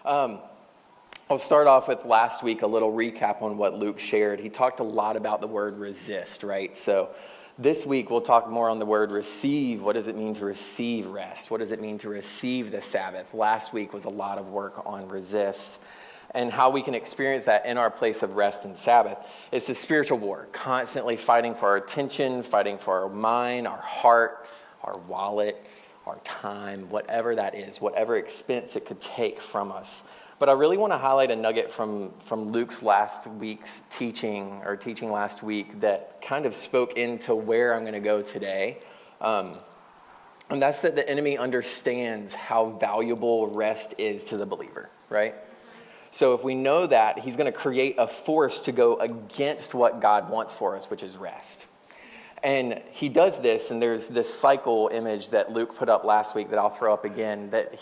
I'll start off with last week, a little recap on what Luke shared. He talked a lot about the word resist, right? So this week, we'll talk more on the word receive. What does it mean to receive rest? What does it mean to receive the Sabbath? Last week was a lot of work on resist and how we can experience that in our place of rest and Sabbath. It's a spiritual war, constantly fighting for our attention, fighting for our mind, our heart, our wallet, our time, whatever that is, whatever expense it could take from us. But I really want to highlight a nugget from Luke's last week's teaching last week that kind of spoke into where I'm going to go today. And that's that the enemy understands how valuable rest is to the believer, right? So if we know that, he's going to create a force to go against what God wants for us, which is rest. And he does this, and there's this cycle image that Luke put up last week that I'll throw up again, that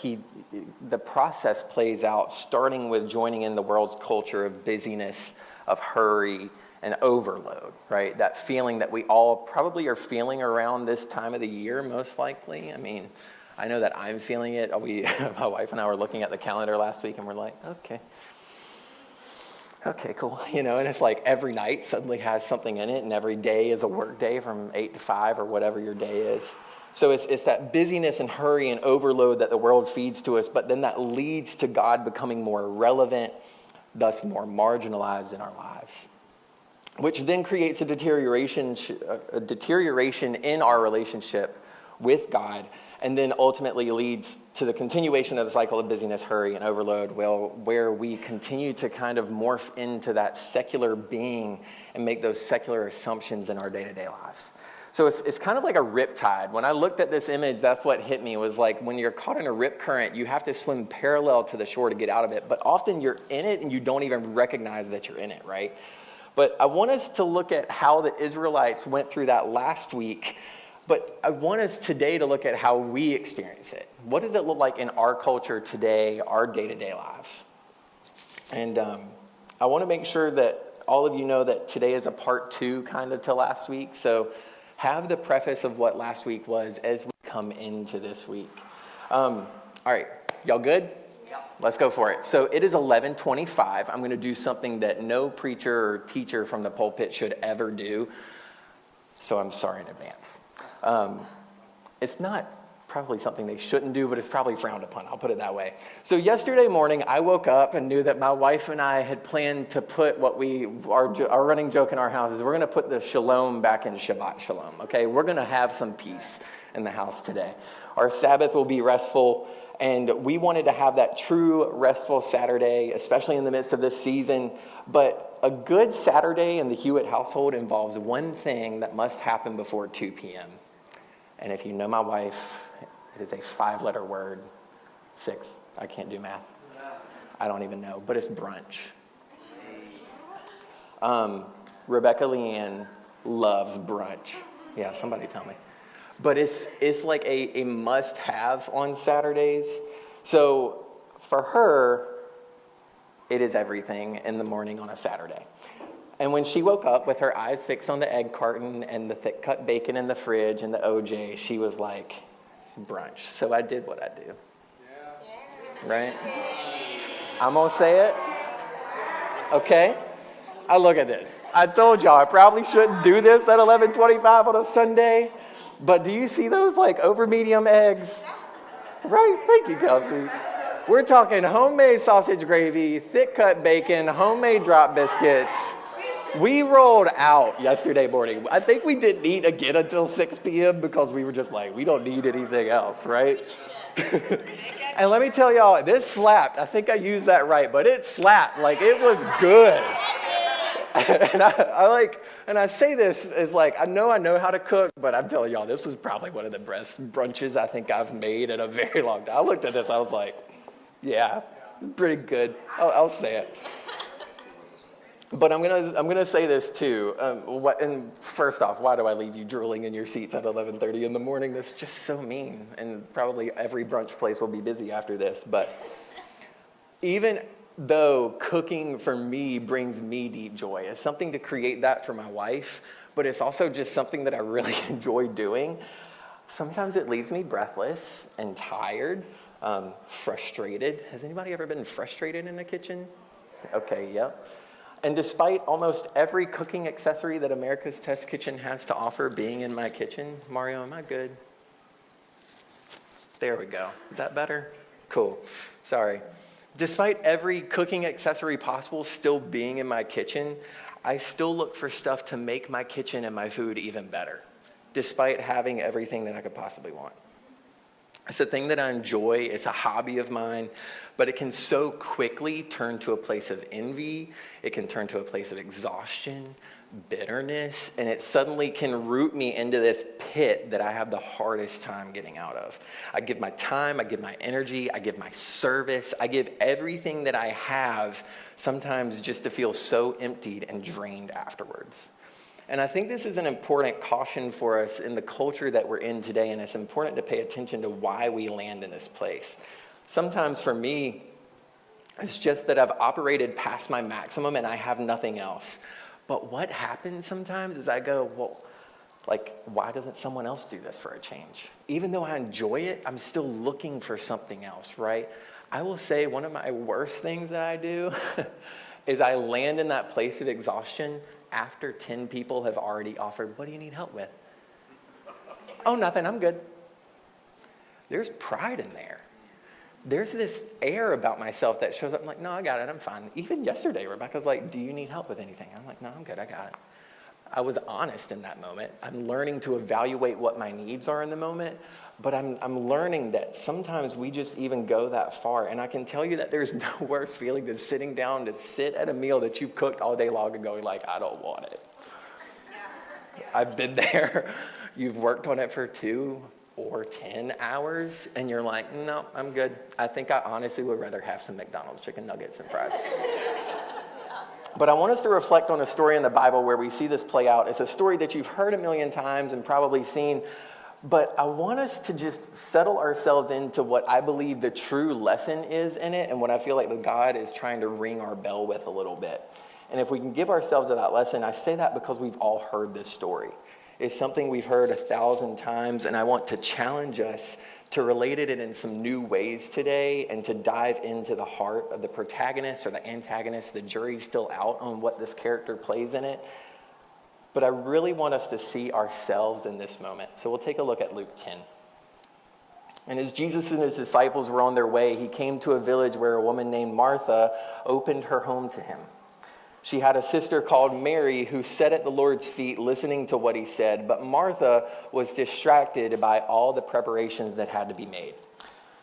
the process plays out starting with joining in the world's culture of busyness, of hurry, and overload, right? That feeling that we all probably are feeling around this time of the year, most likely. I mean, I know that I'm feeling it. My wife and I were looking at the calendar last week, and we're like, okay, cool. And it's like every night suddenly has something in it, and every day is a work day from 8 to 5 or whatever your day is. So it's that busyness and hurry and overload that the world feeds to us, but then that leads to God becoming more relevant, thus more marginalized in our lives, which then creates a deterioration in our relationship with God, and then ultimately leads to the continuation of the cycle of busyness, hurry, and overload, where we continue to kind of morph into that secular being and make those secular assumptions in our day-to-day lives. So it's kind of like a riptide. When I looked at this image, that's what hit me, was like when you're caught in a rip current, you have to swim parallel to the shore to get out of it, but often you're in it and you don't even recognize that you're in it, right? But I want us to look at how the Israelites went through that last week. But I want us today to look at how we experience it. What does it look like in our culture today, our day-to-day lives? And I want to make sure that all of you know that today is a part 2 kind of to last week. So have the preface of what last week was as we come into this week. All right, y'all good? Let's go for it. So it is 11:25. I'm going to do something that no preacher or teacher from the pulpit should ever do. So I'm sorry in advance. It's not probably something they shouldn't do, but it's probably frowned upon. I'll put it that way. So yesterday morning, I woke up and knew that my wife and I had planned to put our running joke in our house is we're going to put the shalom back in Shabbat shalom, okay? We're going to have some peace in the house today. Our Sabbath will be restful, and we wanted to have that true restful Saturday, especially in the midst of this season. But a good Saturday in the Hewitt household involves one thing that must happen before 2 p.m. And if you know my wife, it is a 5-letter word. 6. I can't do math. I don't even know, but it's brunch. Rebecca Leanne loves brunch. Yeah, somebody tell me. But it's like a must-have on Saturdays. So for her, it is everything in the morning on a Saturday. And when she woke up with her eyes fixed on the egg carton and the thick-cut bacon in the fridge and the OJ, she was like, brunch. So I did what I do. Yeah. Right? I'm going to say it. Okay? I look at this. I told y'all I probably shouldn't do this at 11:25 on a Sunday. But do you see those like over medium eggs? Right? Thank you, Kelsey. We're talking homemade sausage gravy, thick cut bacon, homemade drop biscuits. We rolled out yesterday morning. I think we didn't eat again until 6 p.m. because we were just like, we don't need anything else, right? And let me tell y'all, this slapped. I think I used that right, but it slapped. Like, it was good. And I say this as like, I know how to cook, but I'm telling y'all, this was probably one of the best brunches I think I've made in a very long time. I looked at this, I was like, yeah, pretty good. I'll say it. But I'm gonna say this too. And first off, why do I leave you drooling in your seats at 11:30 in the morning? That's just so mean. And probably every brunch place will be busy after this. But even though cooking for me brings me deep joy, it's something to create that for my wife, but it's also just something that I really enjoy doing. Sometimes it leaves me breathless and tired. Frustrated. Has anybody ever been frustrated in a kitchen? Okay, yep. And despite almost every cooking accessory that America's Test Kitchen has to offer being in my kitchen, Mario, am I good? There we go. Is that better? Cool. Sorry. Despite every cooking accessory possible still being in my kitchen, I still look for stuff to make my kitchen and my food even better, despite having everything that I could possibly want. It's a thing that I enjoy. It's a hobby of mine, but it can so quickly turn to a place of envy. It can turn to a place of exhaustion, bitterness, and it suddenly can root me into this pit that I have the hardest time getting out of. I give my time, I give my energy, I give my service, I give everything that I have, sometimes just to feel so emptied and drained afterwards. And I think this is an important caution for us in the culture that we're in today, and it's important to pay attention to why we land in this place. Sometimes for me, it's just that I've operated past my maximum and I have nothing else. But what happens sometimes is I go, well, like, why doesn't someone else do this for a change? Even though I enjoy it, I'm still looking for something else, right? I will say one of my worst things that I do is I land in that place of exhaustion after 10 people have already offered, what do you need help with? Oh, nothing, I'm good. There's pride in there. There's this air about myself that shows up. I'm like, no, I got it, I'm fine. Even yesterday, Rebecca's like, do you need help with anything? I'm like, no, I'm good, I got it. I was honest in that moment. I'm learning to evaluate what my needs are in the moment, but I'm learning that sometimes we just even go that far. And I can tell you that there's no worse feeling than sitting down to sit at a meal that you've cooked all day long and going like, I don't want it. Yeah. I've been there. You've worked on it for 2 or 10 hours, and you're like, no, I'm good. I think I honestly would rather have some McDonald's chicken nuggets and fries. But I want us to reflect on a story in the Bible where we see this play out. It's a story that you've heard a million times and probably seen, but I want us to just settle ourselves into what I believe the true lesson is in it and what I feel like God is trying to ring our bell with a little bit. And if we can give ourselves to that lesson, I say that because we've all heard this story. It's something we've heard 1,000 times, and I want to challenge us to relate it in some new ways today and to dive into the heart of the protagonist or the antagonist. The jury's still out on what this character plays in it. But I really want us to see ourselves in this moment. So we'll take a look at Luke 10. And as Jesus and his disciples were on their way, he came to a village where a woman named Martha opened her home to him. She had a sister called Mary who sat at the Lord's feet listening to what he said, but Martha was distracted by all the preparations that had to be made.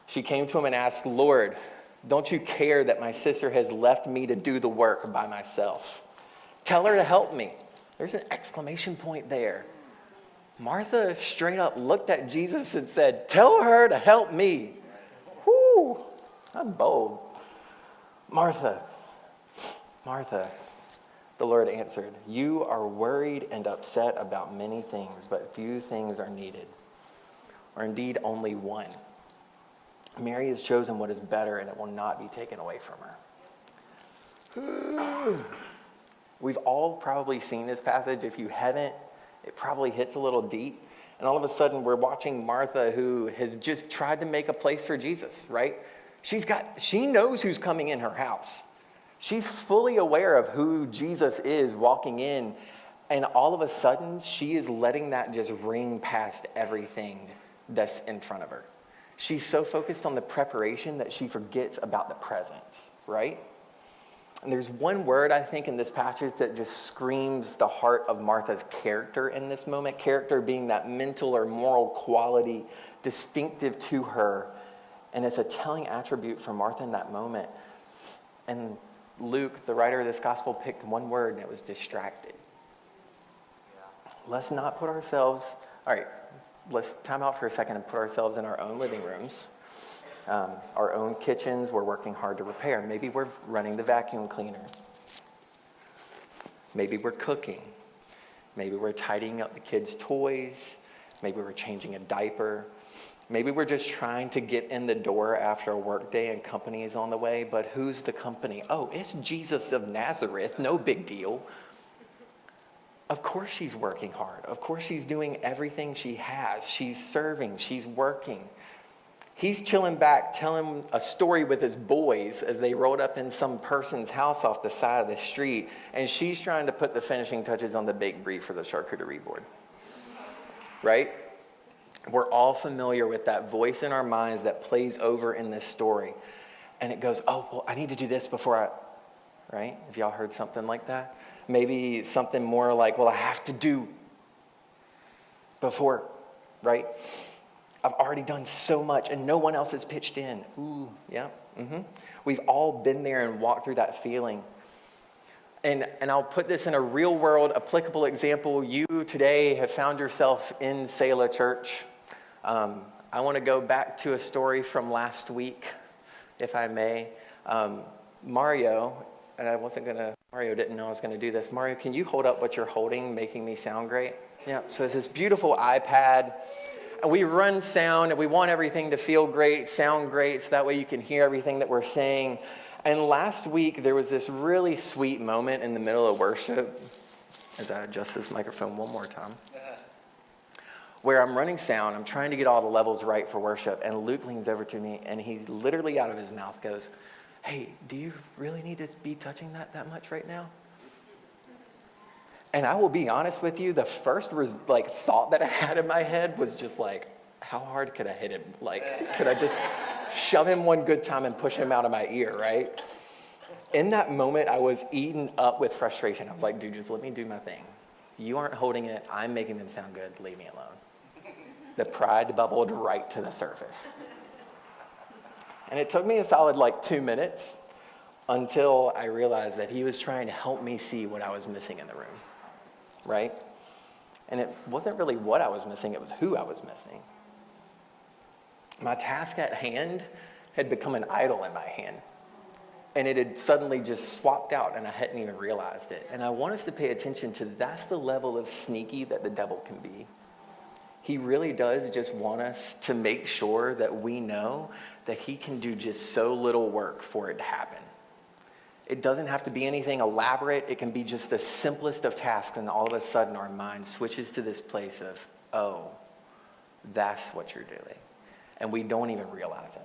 She came to him and asked, Lord, don't you care that my sister has left me to do the work by myself? Tell her to help me. There's an exclamation point there. Martha straight up looked at Jesus and said, tell her to help me. Whoo, I'm bold. Martha, the Lord answered, you are worried and upset about many things, but few things are needed, or indeed only one. Mary has chosen what is better, and it will not be taken away from her. We've all probably seen this passage. If you haven't, it probably hits a little deep. And all of a sudden, we're watching Martha, who has just tried to make a place for Jesus, right? She knows who's coming in her house. She's fully aware of who Jesus is walking in, and all of a sudden, she is letting that just ring past everything that's in front of her. She's so focused on the preparation that she forgets about the presence, right? And there's one word, I think, in this passage that just screams the heart of Martha's character in this moment, character being that mental or moral quality distinctive to her, and it's a telling attribute for Martha in that moment. And Luke, the writer of this gospel, picked one word, and it was distracted. Let's not put ourselves, all right, let's time out for a second and put ourselves in our own living rooms, our own kitchens we're working hard to repair. Maybe we're running the vacuum cleaner. Maybe we're cooking. Maybe we're tidying up the kids' toys. Maybe we're changing a diaper. Maybe we're just trying to get in the door after a work day and company is on the way, but who's the company? Oh, it's Jesus of Nazareth, no big deal. Of course she's working hard. Of course she's doing everything she has. She's serving, she's working. He's chilling back, telling a story with his boys as they rolled up in some person's house off the side of the street, and she's trying to put the finishing touches on the baked brie for the charcuterie board. Right? We're all familiar with that voice in our minds that plays over in this story. And it goes, oh, well, I need to do this before right? Have y'all heard something like that? Maybe something more like, well, I have to do before, right? I've already done so much and no one else has pitched in. Ooh, yeah. We've all been there and walked through that feeling. And I'll put this in a real world applicable example. You today have found yourself in Selah Church. I want to go back to a story from last week, if I may. Mario, and Mario didn't know I was going to do this. Mario, can you hold up what you're holding, making me sound great? Yeah, so it's this beautiful iPad. And we run sound, and we want everything to feel great, sound great, so that way you can hear everything that we're saying. And last week, there was this really sweet moment in the middle of worship, as I adjust this microphone one more time, where I'm running sound, I'm trying to get all the levels right for worship, and Luke leans over to me, and he literally out of his mouth goes, hey, do you really need to be touching that much right now? And I will be honest with you, the first thought that I had in my head was just like, how hard could I hit him? Like, could I just shove him one good time and push him out of my ear, right? In that moment, I was eaten up with frustration. I was like, dude, just let me do my thing. You aren't holding it. I'm making them sound good. Leave me alone. The pride bubbled right to the surface. And it took me a solid 2 minutes until I realized that he was trying to help me see what I was missing in the room, right? And it wasn't really what I was missing, it was who I was missing. My task at hand had become an idol in my hand. And it had suddenly just swapped out, and I hadn't even realized it. And I want us to pay attention to that's the level of sneaky that the devil can be. He really does just want us to make sure that we know that he can do just so little work for it to happen. It doesn't have to be anything elaborate. It can be just the simplest of tasks, and all of a sudden our mind switches to this place of, oh, that's what you're doing. And we don't even realize it.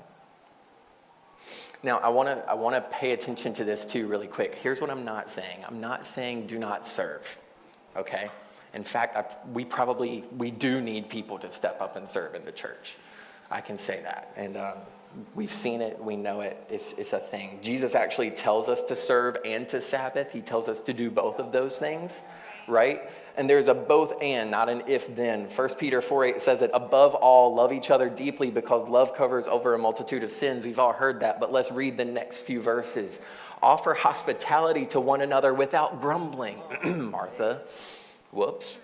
Now, I want to pay attention to this too really quick. Here's what I'm not saying. I'm not saying do not serve, okay? In fact, we do need people to step up and serve in the church. I can say that. And we've seen it. We know it. It's a thing. Jesus actually tells us to serve and to Sabbath. He tells us to do both of those things, right? And there's a both and, not an if-then. 1 Peter 4:8 says it, above all, love each other deeply because love covers over a multitude of sins. We've all heard that, but let's read the next few verses. Offer hospitality to one another without grumbling. Martha. Whoops.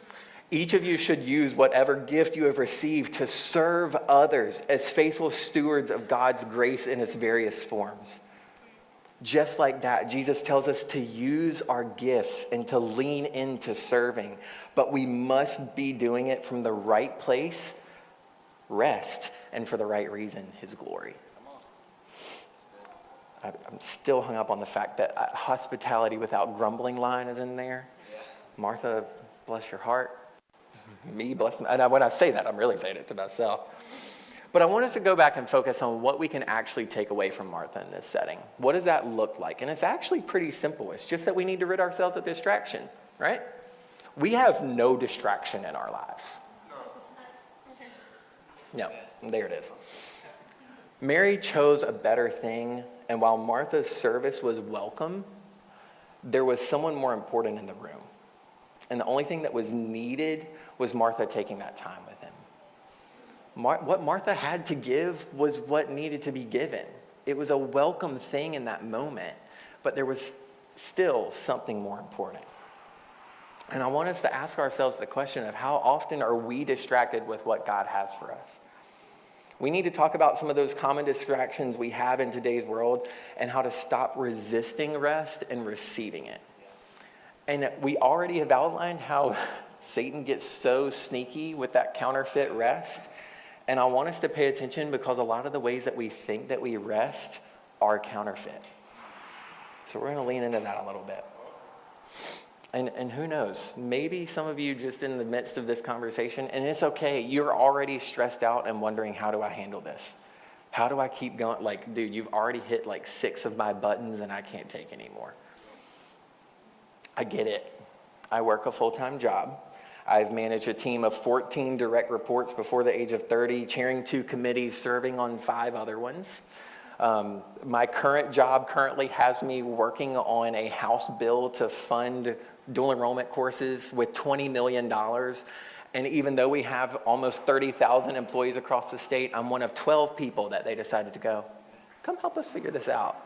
Each of you should use whatever gift you have received to serve others as faithful stewards of God's grace in its various forms. Just like that, Jesus tells us to use our gifts and to lean into serving, but we must be doing it from the right place, rest, and for the right reason, his glory. I'm still hung up on the fact that hospitality without grumbling line is in there. Martha, bless your heart. Me, bless them. And when I say that, I'm really saying it to myself. But I want us to go back and focus on what we can actually take away from Martha in this setting. What does that look like? And it's actually pretty simple. It's just that we need to rid ourselves of distraction, right? We have no distraction in our lives. No, there it is. Mary chose a better thing, and while Martha's service was welcome, there was someone more important in the room. And the only thing that was needed was Martha taking that time with him. What Martha had to give was what needed to be given. It was a welcome thing in that moment, but there was still something more important. And I want us to ask ourselves the question of how often are we distracted with what God has for us? We need to talk about some of those common distractions we have in today's world and how to stop resisting rest and receiving it. And we already have outlined how Satan gets so sneaky with that counterfeit rest. And I want us to pay attention because a lot of the ways that we think that we rest are counterfeit. So we're going to lean into that a little bit. And who knows, maybe some of you just in the midst of this conversation, and it's okay, you're already stressed out and wondering, how do I handle this? How do I keep going? Like, dude, you've already hit like 6 of my buttons and I can't take anymore. I get it. I work a full-time job. I've managed a team of 14 direct reports before the age of 30, chairing 2 committees, serving on 5 other ones. My current job currently has me working on a House bill to fund dual enrollment courses with $20 million. And even though we have almost 30,000 employees across the state, I'm one of 12 people that they decided to go, come help us figure this out.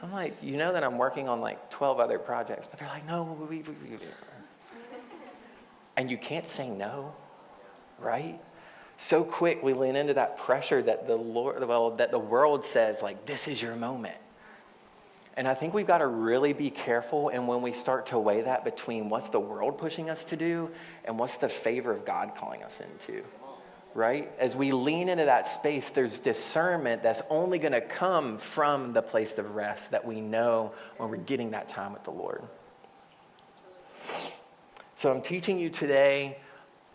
I'm like, you know that I'm working on like 12 other projects, but they're like, no, and you can't say no, right? So quick we lean into that pressure that the world says, like, this is your moment. And I think we've got to really be careful, and when we start to weigh that between what's the world pushing us to do and what's the favor of God calling us into, right? As we lean into that space, there's discernment that's only going to come from the place of rest that we know when we're getting that time with the Lord. So I'm teaching you today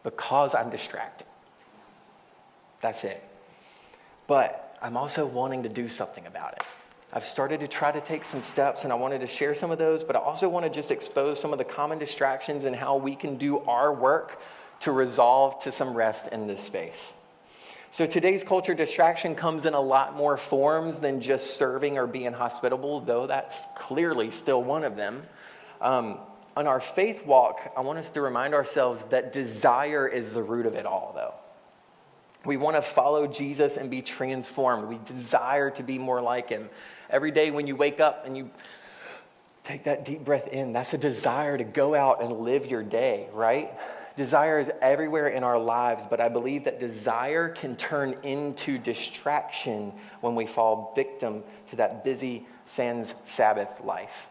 because I'm distracted. That's it. But I'm also wanting to do something about it. I've started to try to take some steps, and I wanted to share some of those, but I also want to just expose some of the common distractions and how we can do our work to resolve to some rest in this space. So today's culture, distraction comes in a lot more forms than just serving or being hospitable, though that's clearly still one of them. On our faith walk, I want us to remind ourselves that desire is the root of it all, though. We want to follow Jesus and be transformed. We desire to be more like him. Every day when you wake up and you take that deep breath in, that's a desire to go out and live your day, right? Desire is everywhere in our lives, but I believe that desire can turn into distraction when we fall victim to that busy sans Sabbath life.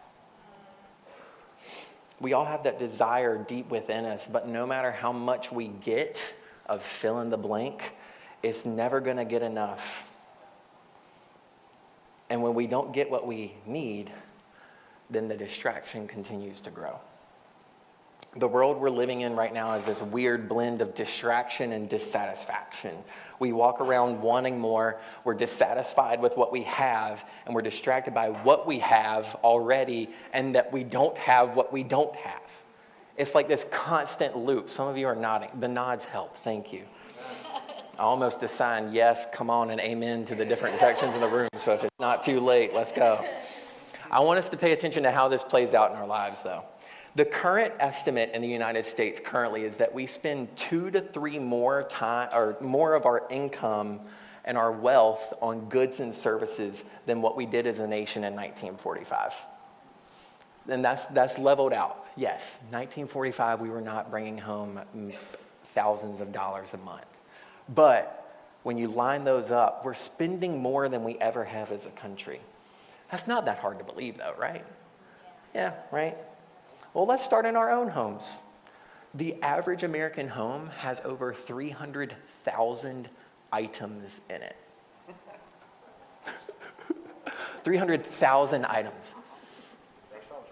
We all have that desire deep within us, but no matter how much we get of fill in the blank, it's never going to get enough. And when we don't get what we need, then the distraction continues to grow. The world we're living in right now is this weird blend of distraction and dissatisfaction. We walk around wanting more, we're dissatisfied with what we have, and we're distracted by what we have already, and that we don't have what we don't have. It's like this constant loop. Some of you are nodding. The nods help. Thank you. I almost assigned yes, come on, and amen to the different sections in the room, so if it's not too late, let's go. I want us to pay attention to how this plays out in our lives, though. The current estimate in the United States currently is that we spend 2 to 3 more of our income and our wealth on goods and services than what we did as a nation in 1945. And that's leveled out. Yes, 1945 we were not bringing home thousands of dollars a month. But when you line those up, we're spending more than we ever have as a country. That's not that hard to believe, though, right? Yeah, right? Well, let's start in our own homes. The average American home has over 300,000 items in it. 300,000 items. That sounds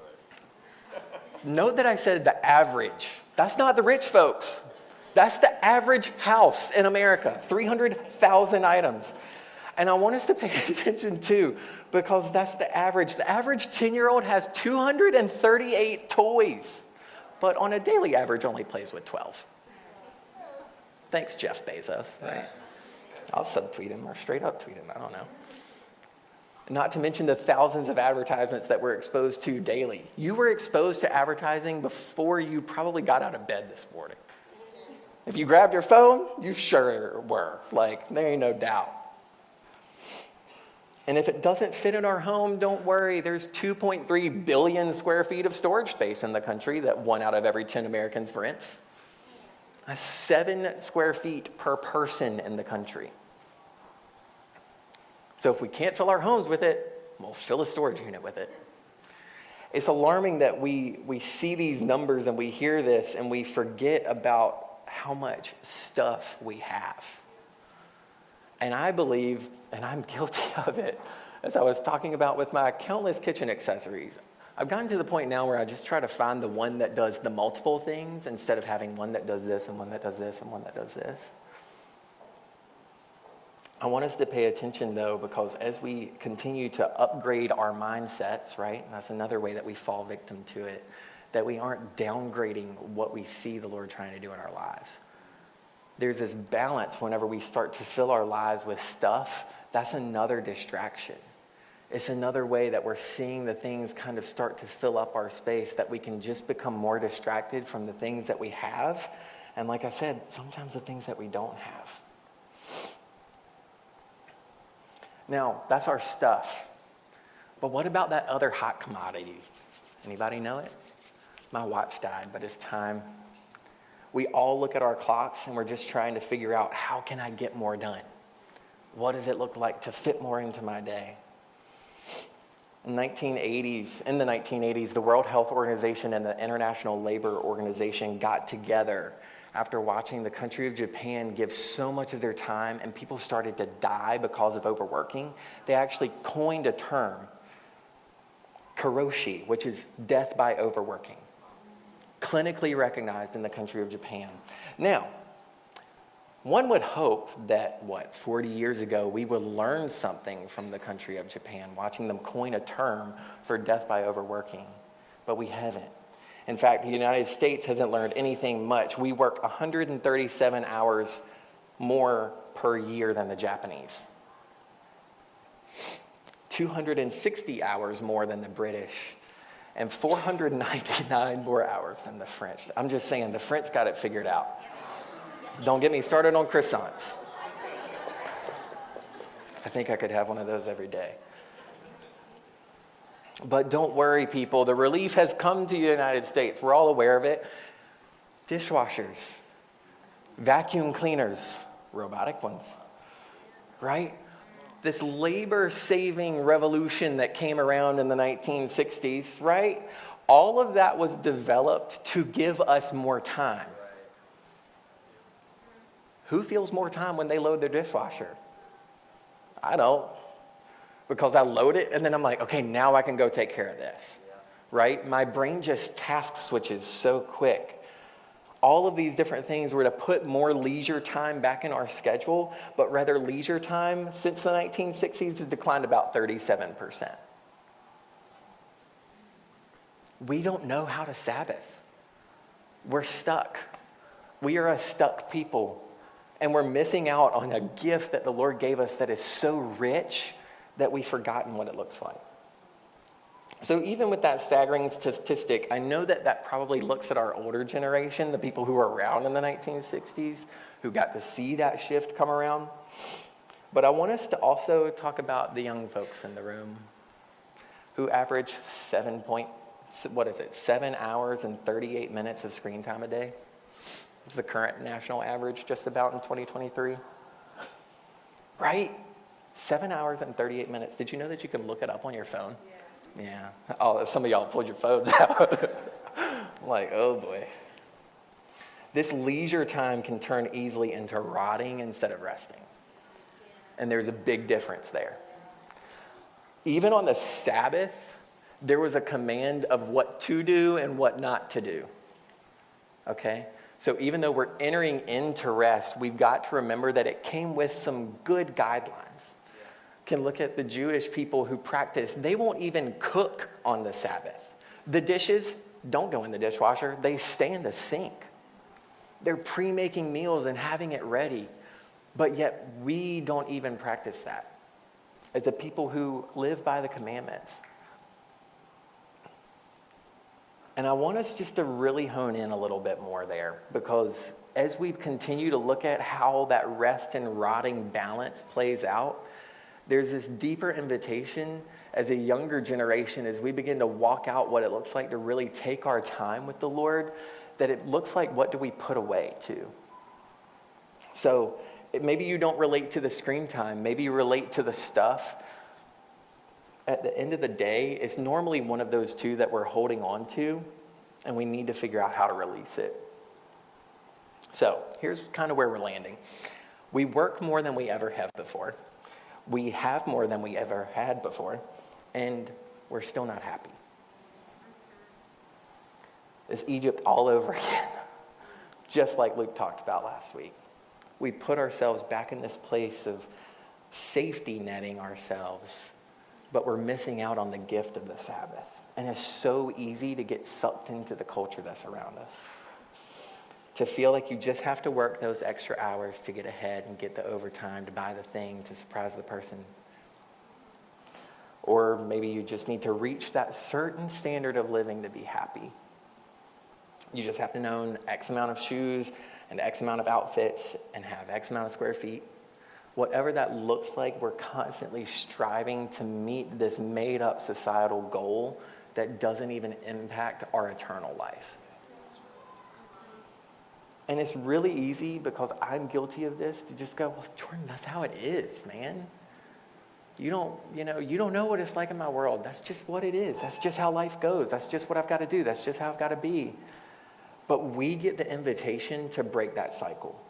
right. Note that I said the average. That's not the rich folks. That's the average house in America, 300,000 items. And I want us to pay attention too, because that's the average. The average 10-year-old has 238 toys, but on a daily average only plays with 12. Thanks, Jeff Bezos, right? I'll subtweet him or straight up tweet him, I don't know. Not to mention the thousands of advertisements that we're exposed to daily. You were exposed to advertising before you probably got out of bed this morning. If you grabbed your phone, you sure were. Like, there ain't no doubt. And if it doesn't fit in our home, don't worry. There's 2.3 billion square feet of storage space in the country that 1 out of every 10 Americans rents. That's 7 square feet per person in the country. So if we can't fill our homes with it, we'll fill a storage unit with it. It's alarming that we see these numbers and we hear this and we forget about how much stuff we have. And I believe, and I'm guilty of it, as I was talking about with my countless kitchen accessories, I've gotten to the point now where I just try to find the one that does the multiple things instead of having one that does this and one that does this and one that does this. I want us to pay attention, though, because as we continue to upgrade our mindsets, right, and that's another way that we fall victim to it, that we aren't downgrading what we see the Lord trying to do in our lives. There's this balance whenever we start to fill our lives with stuff. That's another distraction. It's another way that we're seeing the things kind of start to fill up our space, that we can just become more distracted from the things that we have. And like I said, sometimes the things that we don't have. Now, that's our stuff. But what about that other hot commodity? Anybody know it? My watch died, but it's time. We all look at our clocks and we're just trying to figure out, how can I get more done? What does it look like to fit more into my day? In the 1980s, the World Health Organization and the International Labor Organization got together after watching the country of Japan give so much of their time and people started to die because of overworking. They actually coined a term, karoshi, which is death by overworking, clinically recognized in the country of Japan. Now, one would hope that, 40 years ago, we would learn something from the country of Japan, watching them coin a term for death by overworking, but we haven't. In fact, the United States hasn't learned anything much. We work 137 hours more per year than the Japanese, 260 hours more than the British, and 499 more hours than the French. I'm just saying, the French got it figured out. Don't get me started on croissants. I think I could have one of those every day. But don't worry, people. The relief has come to the United States. We're all aware of it. Dishwashers, vacuum cleaners, robotic ones, right? This labor-saving revolution that came around in the 1960s, right? All of that was developed to give us more time. Who feels more time when they load their dishwasher? I don't. Because I load it and then I'm like, okay, now I can go take care of this, right? My brain just task switches so quick. All of these different things were to put more leisure time back in our schedule, but rather leisure time since the 1960s has declined about 37%. We don't know how to Sabbath. We're stuck. We are a stuck people. And we're missing out on a gift that the Lord gave us that is so rich that we've forgotten what it looks like. So even with that staggering statistic, I know that that probably looks at our older generation, the people who were around in the 1960s, who got to see that shift come around. But I want us to also talk about the young folks in the room who average 7 hours and 38 minutes of screen time a day. It's the current national average just about in 2023. Right? 7 hours and 38 minutes. Did you know that you can look it up on your phone? Yeah. Oh, some of y'all pulled your phones out. I'm like, oh boy. This leisure time can turn easily into rotting instead of resting. And there's a big difference there. Even on the Sabbath, there was a command of what to do and what not to do. Okay? So even though we're entering into rest, we've got to remember that it came with some good guidelines. Can look at the Jewish people who practice, they won't even cook on the Sabbath. The dishes don't go in the dishwasher, they stay in the sink. They're pre-making meals and having it ready, but yet we don't even practice that as a people who live by the commandments. And I want us just to really hone in a little bit more there, because as we continue to look at how that rest and rotting balance plays out, there's this deeper invitation as a younger generation, as we begin to walk out what it looks like to really take our time with the Lord, that it looks like, what do we put away too? So maybe you don't relate to the screen time, maybe you relate to the stuff. At the end of the day, it's normally one of those two that we're holding on to, and we need to figure out how to release it. So here's kind of where we're landing. We work more than we ever have before. We have more than we ever had before, and we're still not happy. It's Egypt all over again, just like Luke talked about last week. We put ourselves back in this place of safety netting ourselves, but we're missing out on the gift of the Sabbath. And it's so easy to get sucked into the culture that's around us. To feel like you just have to work those extra hours to get ahead and get the overtime to buy the thing to surprise the person. Or maybe you just need to reach that certain standard of living to be happy. You just have to own X amount of shoes and X amount of outfits and have X amount of square feet. Whatever that looks like, we're constantly striving to meet this made-up societal goal that doesn't even impact our eternal life. And it's really easy, because I'm guilty of this, to just go, well, Jordan, that's how it is, man. You don't know what it's like in my world. That's just what it is. That's just how life goes. That's just what I've got to do. That's just how I've got to be. But we get the invitation to break that cycle.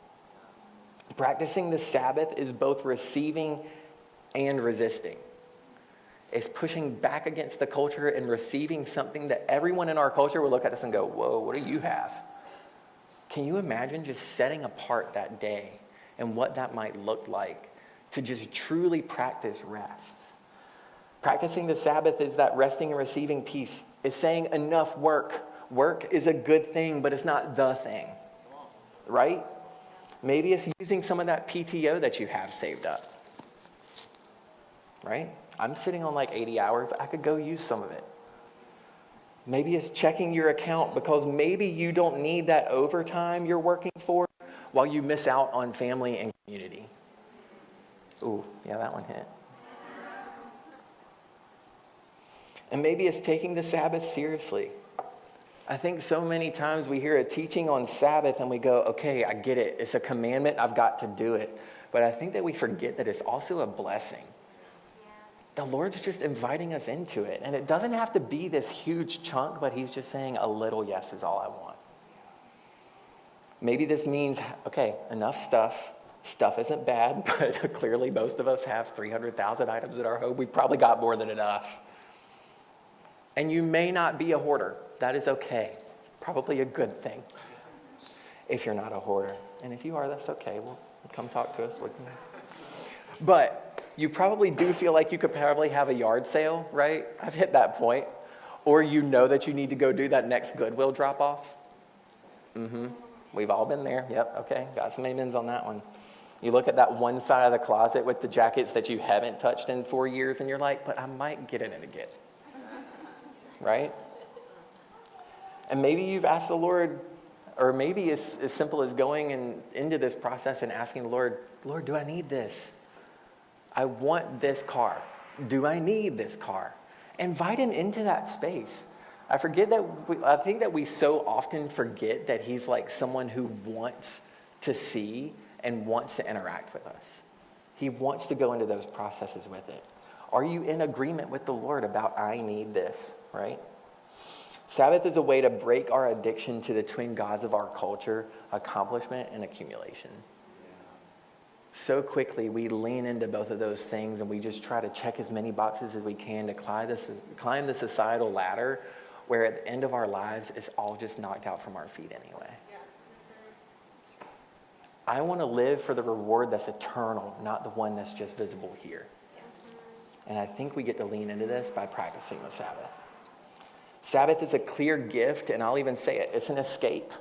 Practicing the Sabbath is both receiving and resisting. It's pushing back against the culture and receiving something that everyone in our culture will look at us and go, whoa, what do you have? Can you imagine just setting apart that day and what that might look like to just truly practice rest? Practicing the Sabbath is that resting and receiving peace. It's saying enough work. Work is a good thing, but it's not the thing, right? Maybe it's using some of that PTO that you have saved up, right? I'm sitting on like 80 hours. I could go use some of it. Maybe it's checking your account, because maybe you don't need that overtime you're working for while you miss out on family and community. Ooh, yeah, that one hit. And maybe it's taking the Sabbath seriously. I think so many times we hear a teaching on Sabbath and we go, okay, I get it. It's a commandment. I've got to do it. But I think that we forget that it's also a blessing. The Lord's just inviting us into it. And it doesn't have to be this huge chunk, but he's just saying a little yes is all I want. Maybe this means, okay, enough stuff. Stuff isn't bad, but clearly most of us have 300,000 items in our home. We've probably got more than enough. And you may not be a hoarder. That is okay. Probably a good thing if you're not a hoarder. And if you are, that's okay. Well, come talk to us. But you probably do feel like you could probably have a yard sale, right? I've hit that point. Or you know that you need to go do that next Goodwill drop-off. We've all been there. Yep, okay. Got some amens on that one. You look at that one side of the closet with the jackets that you haven't touched in 4 years, and you're like, but I might get in it again. Right? And maybe you've asked the Lord, or maybe it's as simple as going into this process and asking the Lord, Lord, do I need this? I want this car. Do I need this car? Invite him into that space. I think that we so often forget that he's like someone who wants to see and wants to interact with us. He wants to go into those processes with it. Are you in agreement with the Lord about I need this, right? Sabbath is a way to break our addiction to the twin gods of our culture, accomplishment and accumulation. So quickly we lean into both of those things and we just try to check as many boxes as we can to climb the societal ladder, where at the end of our lives it's all just knocked out from our feet anyway. I want to live for the reward that's eternal, not the one that's just visible here. And I think we get to lean into this by practicing the Sabbath. Sabbath is a clear gift, and I'll even say it, it's an escape.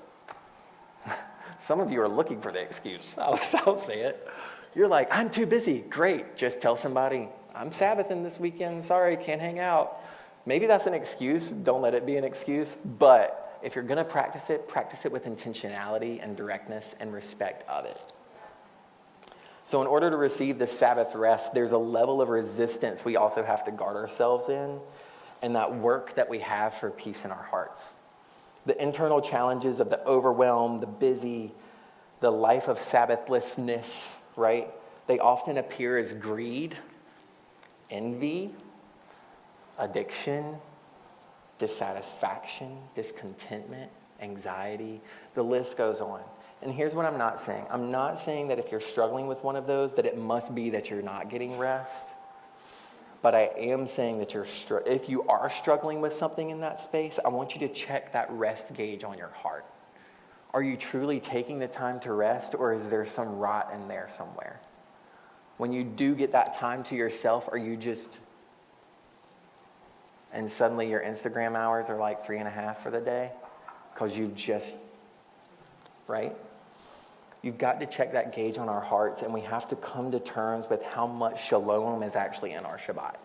Some of you are looking for the excuse. I'll say it. You're like, I'm too busy. Great. Just tell somebody, I'm Sabbathing this weekend. Sorry, can't hang out. Maybe that's an excuse. Don't let it be an excuse. But if you're going to practice it with intentionality and directness and respect of it. So in order to receive this Sabbath rest, there's a level of resistance we also have to guard ourselves in, and that work that we have for peace in our hearts. The internal challenges of the overwhelm, the busy, the life of Sabbathlessness, right? They often appear as greed, envy, addiction, dissatisfaction, discontentment, anxiety. The list goes on. And here's what I'm not saying. I'm not saying that if you're struggling with one of those, that it must be that you're not getting rest. But I am saying that if you are struggling with something in that space, I want you to check that rest gauge on your heart. Are you truly taking the time to rest, or is there some rot in there somewhere? When you do get that time to yourself, are you just, and suddenly your Instagram hours are like 3.5 for the day? Because you've just, right? You've got to check that gauge on our hearts, and we have to come to terms with how much shalom is actually in our Shabbat.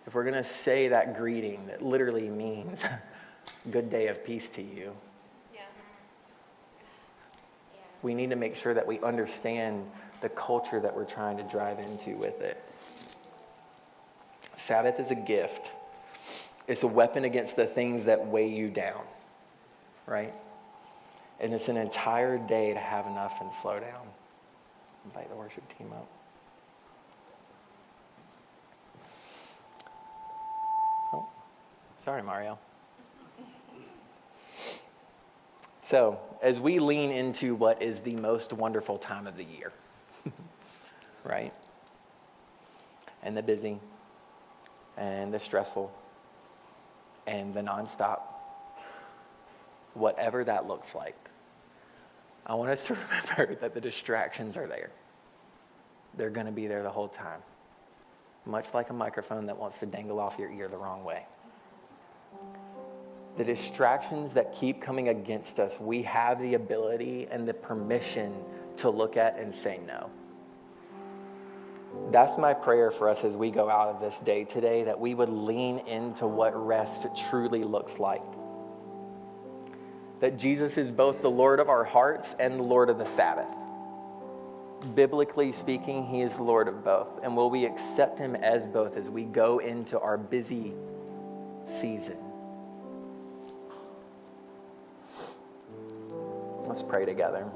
If we're going to say that greeting that literally means good day of peace to you, we need to make sure that we understand the culture that we're trying to drive into with it. Sabbath is a gift. It's a weapon against the things that weigh you down, right? And it's an entire day to have enough and slow down. Invite the worship team up. Oh, sorry, Mario. So, as we lean into what is the most wonderful time of the year, right? And the busy, and the stressful, and the nonstop, whatever that looks like, I want us to remember that the distractions are there. They're going to be there the whole time, much like a microphone that wants to dangle off your ear the wrong way. The distractions that keep coming against us, we have the ability and the permission to look at and say no. That's my prayer for us as we go out of this day today, that we would lean into what rest truly looks like. That Jesus is both the Lord of our hearts and the Lord of the Sabbath. Biblically speaking, he is the Lord of both. And will we accept him as both as we go into our busy season? Let's pray together.